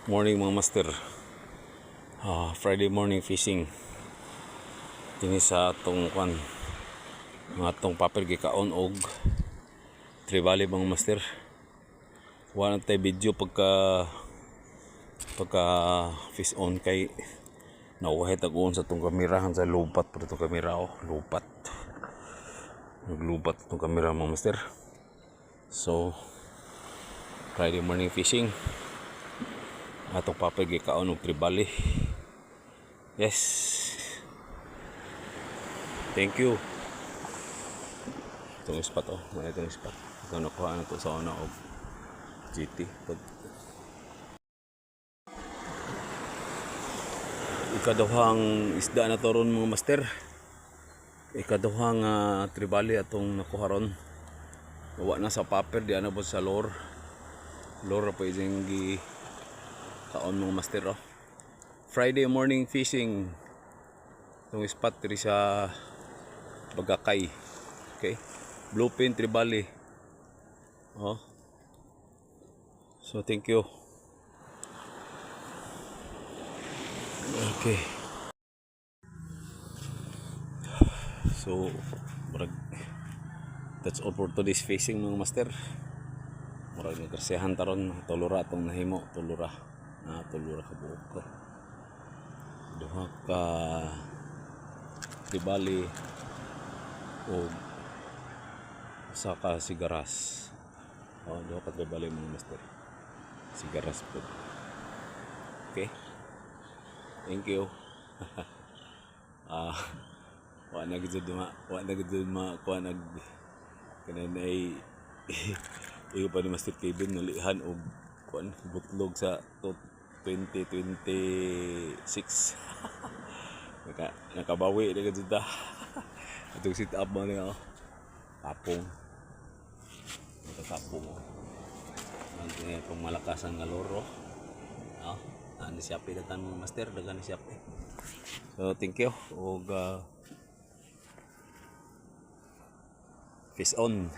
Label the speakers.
Speaker 1: Morning mga master. Friday morning fishing. Kini sa atong mga atong papel gikaon og tribali mga master. Wala tay video pagka fish on kay nauwahay tag-uon sa tong kamerahan sa lupat pero tong kamera lupat. Naglupat tong kamera mga master. So Friday morning fishing. Atong papel gikaon og tribali. Yes. Thank you. Itong spot may itong spot. Ito nakuha na to sa una og GT. Ikaduhang isda na to ron mga master. Ikaduhang tribali atong nakuha ron. Nawa na sa paper di ana sa lure. Lure pa isang gi kaon mga master Friday morning fishing. Itong spot diri sa Bagakay. Okay. Bluefin tribali. So thank you. Okay. So that's all for today's fishing mga master. Murag nagkarsiyahan taron tulura atong nahimo, tulura ka buok ko. Duha ka tribali o sa ka sigaras. Duha ka tribali mga master. Sigaras po. Okay. Thank you. Wa na gid kuha nag kanay iyo pa ni Master Kevin nalihan og kuan butlog sa 2026. Nakabawi na gid ta. Atong sit up man nga kapong. Kapong. Ang pang malakasan nga loro. Ani siya pinatan mga master dagan siya. So thank you og fish on.